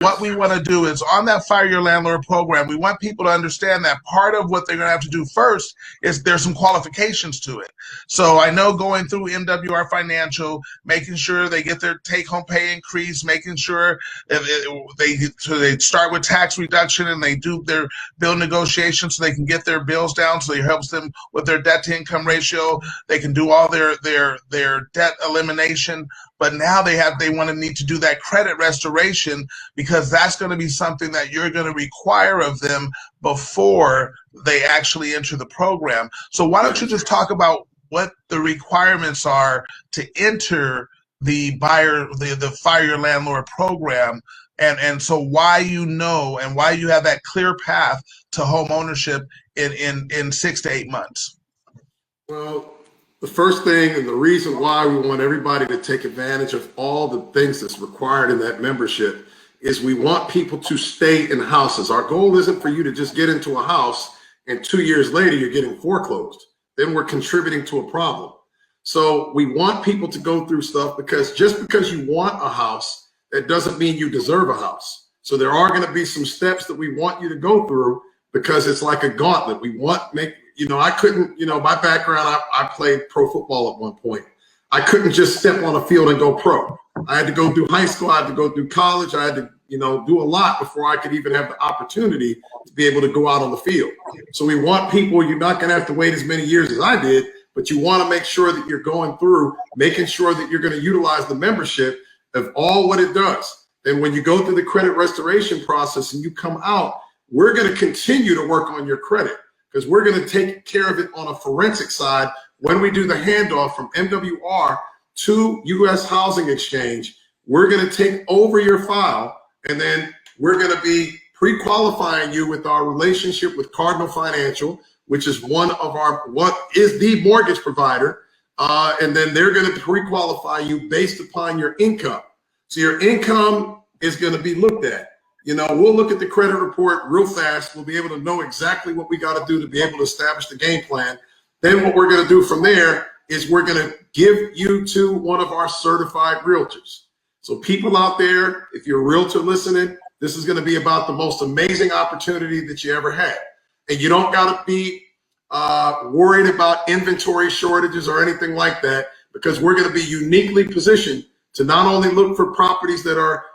What we want to do is on that Fire Your Landlord program, we want people to understand that part of what they're going to have to do first is there's some qualifications to it. So I know going through MWR Financial, making sure they get their take-home pay increase, making sure they start with tax reduction and they do their bill negotiations so they can get their bills down, so it helps them with their debt-to-income ratio. They can do all their debt elimination. But now they want to need to do that credit restoration, because that's going to be something that you're going to require of them before they actually enter the program. So why don't you just talk about what the requirements are to enter the Fire Your Landlord program, and so why and why you have that clear path to home ownership in 6 to 8 months. Well, the first thing and the reason why we want everybody to take advantage of all the things that's required in that membership is we want people to stay in houses. Our goal isn't for you to just get into a house and 2 years later you're getting foreclosed. Then we're contributing to a problem. So we want people to go through stuff, because just because you want a house, that doesn't mean you deserve a house. So there are going to be some steps that we want you to go through, because it's like a gauntlet. I couldn't, my background, I played pro football at one point. I couldn't just step on a field and go pro. I had to go through high school. I had to go through college. I had to, do a lot before I could even have the opportunity to be able to go out on the field. So we want people, you're not going to have to wait as many years as I did, but you want to make sure that you're going through, making sure that you're going to utilize the membership of all what it does. And when you go through the credit restoration process and you come out, we're going to continue to work on your credit, because we're going to take care of it on a forensic side when we do the handoff from MWR to U.S. Housing Exchange. We're going to take over your file, and then we're going to be pre-qualifying you with our relationship with Cardinal Financial, which is what is the mortgage provider. And then they're going to pre-qualify you based upon your income. So your income is going to be looked at. We'll look at the credit report real fast. We'll be able to know exactly what we got to do to be able to establish the game plan. Then what we're going to do from there is we're going to give you to one of our certified realtors. So people out there, if you're a realtor listening, this is going to be about the most amazing opportunity that you ever had. And you don't got to be worried about inventory shortages or anything like that, because we're going to be uniquely positioned to not only look for properties that are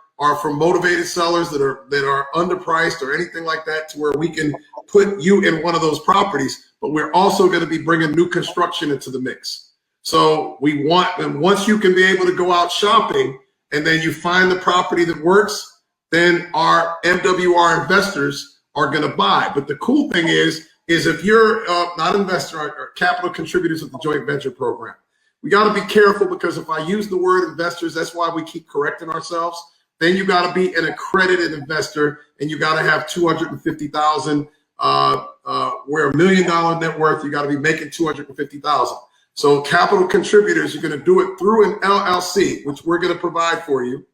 from motivated sellers that are underpriced or anything like that, to where we can put you in one of those properties, but we're also going to be bringing new construction into the mix. So and once you can be able to go out shopping and then you find the property that works, then our MWR investors are going to buy. But the cool thing is if you're not an investor or capital contributors of the joint venture program, we got to be careful, because if I use the word investors, that's why we keep correcting ourselves. Then you got to be an accredited investor, and you got to have 250,000. We're $1 million net worth. You got to be making 250,000. So capital contributors, you're going to do it through an LLC, which we're going to provide for you.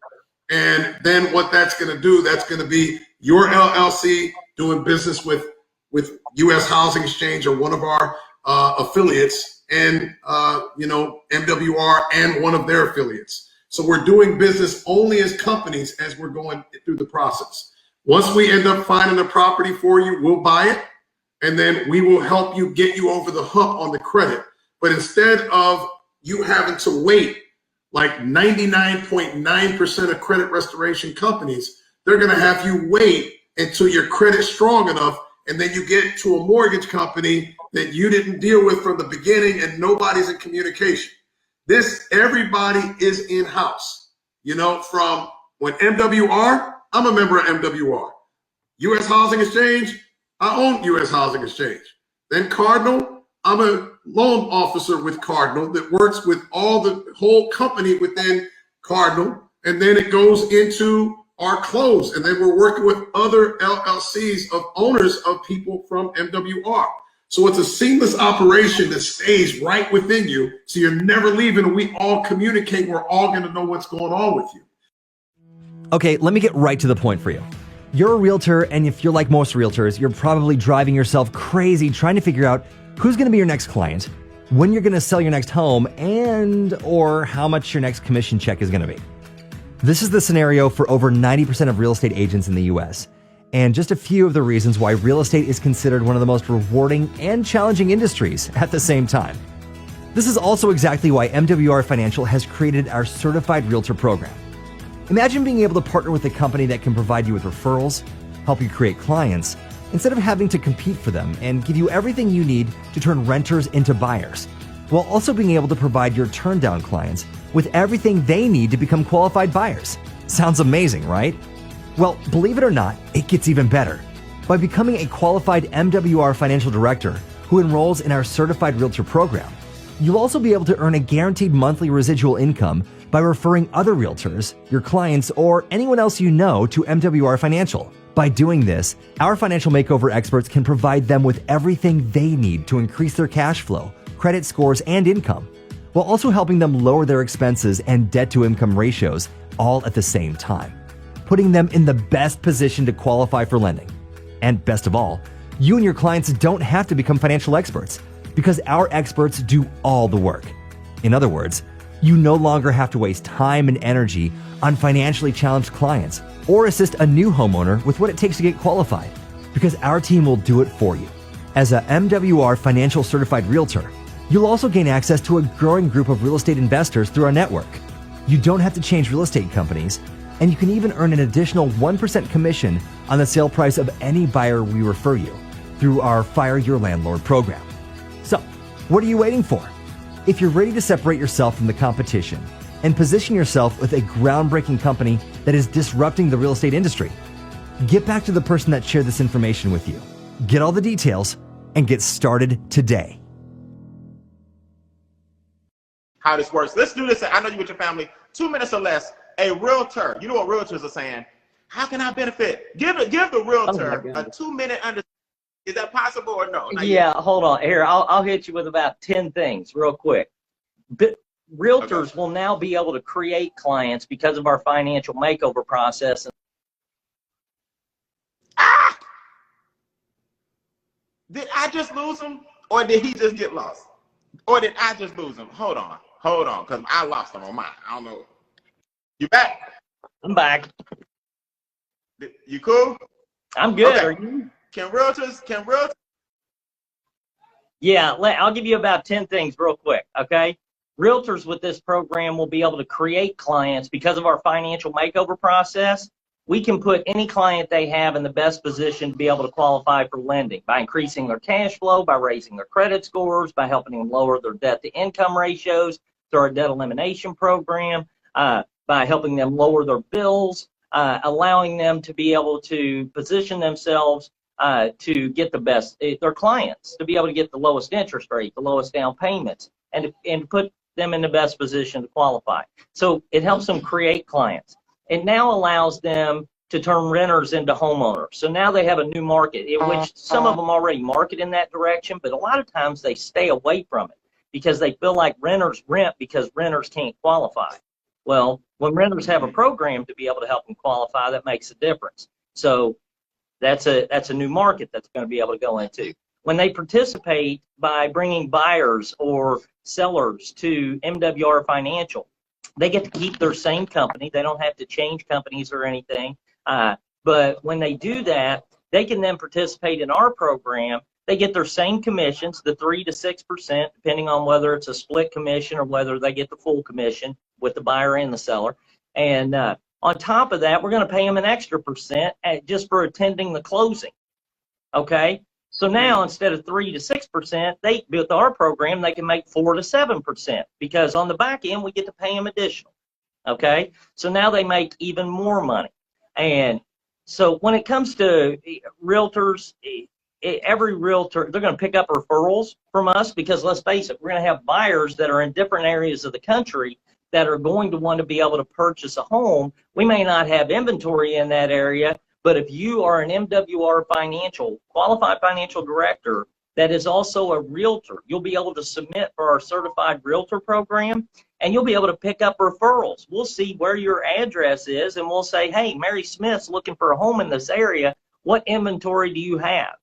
And then what that's going to do, that's going to be your LLC doing business with U.S. Housing Exchange or one of our affiliates, and MWR and one of their affiliates. So we're doing business only as companies as we're going through the process. Once we end up finding a property for you, we'll buy it, and then we will help you get you over the hump on the credit. But instead of you having to wait, like 99.9% of credit restoration companies, they're going to have you wait until your credit's strong enough, and then you get to a mortgage company that you didn't deal with from the beginning, and nobody's in communication. Everybody is in-house, from when MWR, I'm a member of MWR. U.S. Housing Exchange, I own U.S. Housing Exchange. Then Cardinal, I'm a loan officer with Cardinal that works with the whole company within Cardinal. And then it goes into our close. And then we're working with other LLCs of owners of people from MWR. So it's a seamless operation that stays right within you. So you're never leaving, and we all communicate. We're all going to know what's going on with you. Okay, let me get right to the point for you. You're a realtor, and if you're like most realtors, you're probably driving yourself crazy trying to figure out who's going to be your next client, when you're going to sell your next home, and or how much your next commission check is going to be. This is the scenario for over 90% of real estate agents in the US, and just a few of the reasons why real estate is considered one of the most rewarding and challenging industries at the same time. This is also exactly why MWR Financial has created our Certified Realtor program. Imagine being able to partner with a company that can provide you with referrals, help you create clients, instead of having to compete for them, and give you everything you need to turn renters into buyers, while also being able to provide your turn-down clients with everything they need to become qualified buyers. Sounds amazing, right? Well, believe it or not, it gets even better. By becoming a qualified MWR financial director who enrolls in our Certified Realtor program, you'll also be able to earn a guaranteed monthly residual income by referring other realtors, your clients, or anyone else you know to MWR Financial. By doing this, our financial makeover experts can provide them with everything they need to increase their cash flow, credit scores, and income, while also helping them lower their expenses and debt-to-income ratios all at the same time, putting them in the best position to qualify for lending. And best of all, you and your clients don't have to become financial experts because our experts do all the work. In other words, you no longer have to waste time and energy on financially challenged clients or assist a new homeowner with what it takes to get qualified, because our team will do it for you. As a MWR Financial Certified Realtor, you'll also gain access to a growing group of real estate investors through our network. You don't have to change real estate companies, and you can even earn an additional 1% commission on the sale price of any buyer we refer you through our Fire Your Landlord program. So, what are you waiting for? If you're ready to separate yourself from the competition and position yourself with a groundbreaking company that is disrupting the real estate industry, get back to the person that shared this information with you. Get all the details and get started today. How this works. Let's do this. I know you with your family. 2 minutes or less. A realtor. You know what realtors are saying? How can I benefit? Give the realtor a 2-minute understanding. Is that possible or no? Yeah, hold on. Here, I'll hit you with about 10 things real quick. Realtors will now be able to create clients because of our financial makeover process. Ah! Did I just lose him, or did he just get lost? Or did I just lose him? Hold on, because I lost him on mine. I don't know. You back? I'm back. You cool? I'm good. Okay. Are you? Can realtors? Yeah, I'll give you about 10 things real quick, okay? Realtors with this program will be able to create clients because of our financial makeover process. We can put any client they have in the best position to be able to qualify for lending by increasing their cash flow, by raising their credit scores, by helping them lower their debt-to-income ratios through our debt elimination program, by helping them lower their bills, allowing them to be able to position themselves to get the best, their clients, to be able to get the lowest interest rate, the lowest down payments, and put them in the best position to qualify. So it helps them create clients. It now allows them to turn renters into homeowners. So now they have a new market, in which some of them already market in that direction, but a lot of times they stay away from it because they feel like renters rent because renters can't qualify. Well, when renters have a program to be able to help them qualify, that makes a difference. So that's a new market that's going to be able to go into. When they participate by bringing buyers or sellers to MWR Financial, they get to keep their same company. They don't have to change companies or anything. But when they do that, they can then participate in our program. They get their same commissions, the 3 to 6%, depending on whether it's a split commission or whether they get the full commission with the buyer and the seller. And on top of that, we're going to pay them an extra percent just for attending the closing. Okay? So now instead of 3 to 6%, with our program, they can make 4 to 7% because on the back end, we get to pay them additional. Okay? So now they make even more money. And so when it comes to realtors, every realtor, they're going to pick up referrals from us because let's face it, we're going to have buyers that are in different areas of the country that are going to want to be able to purchase a home. We may not have inventory in that area, but if you are an MWR Financial, qualified financial director that is also a realtor, you'll be able to submit for our certified realtor program and you'll be able to pick up referrals. We'll see where your address is and we'll say, hey, Mary Smith's looking for a home in this area. What inventory do you have?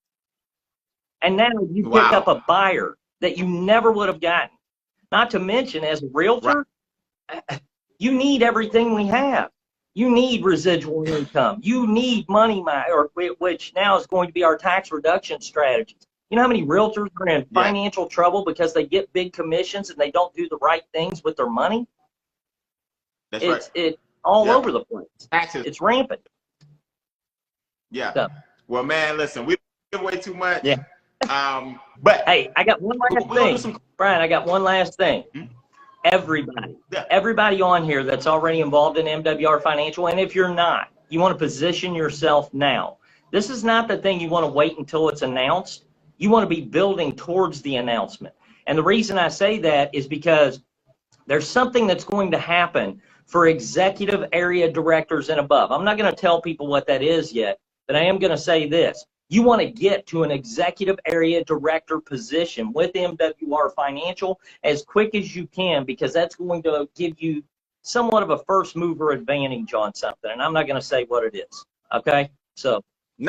And now you pick up a buyer that you never would have gotten. Not to mention, as a realtor, you need everything we have. You need residual income. You need money, which now is going to be our tax reduction strategy. You know how many realtors are in financial trouble because they get big commissions and they don't do the right things with their money? That's right. It's all over the place. Taxes. It's rampant. Yeah. So, well, man, listen, we give away too much. Yeah. But hey, I got one last thing. Brian, I got one last thing. Everybody on here that's already involved in MWR Financial, and if you're not, you want to position yourself now. This is not the thing you want to wait until it's announced. You want to be building towards the announcement. And the reason I say that is because there's something that's going to happen for executive area directors and above. I'm not going to tell people what that is yet, but I am going to say this. You want to get to an executive area director position with MWR Financial as quick as you can, because that's going to give you somewhat of a first mover advantage on something. And I'm not going to say what it is. Okay? So. No.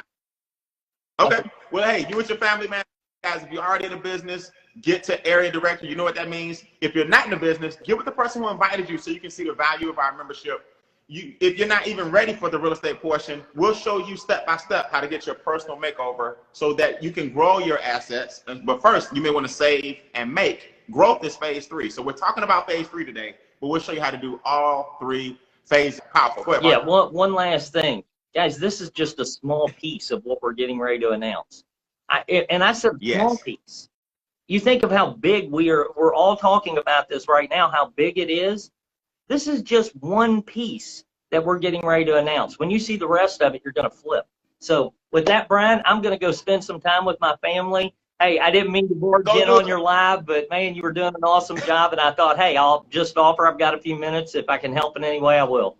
Okay. Well, hey, you with your family, man. Guys, if you're already in the business, get to area director. You know what that means. If you're not in the business, get with the person who invited you so you can see the value of our membership. If you're not even ready for the real estate portion, we'll show you step by step how to get your personal makeover so that you can grow your assets. But first, you may want to save and make. Growth is phase 3. So we're talking about phase 3 today, but we'll show you how to do all 3 phases. Powerful. Go ahead, yeah, Mark. one last thing. Guys, this is just a small piece of what we're getting ready to announce. I said small piece. You think of how big we're all talking about this right now, how big it is. This is just one piece that we're getting ready to announce. When you see the rest of it, you're going to flip. So with that, Brian, I'm going to go spend some time with my family. Hey, I didn't mean to barge in on your live, but, man, you were doing an awesome job, and I thought, hey, I'll just offer. I've got a few minutes. If I can help in any way, I will.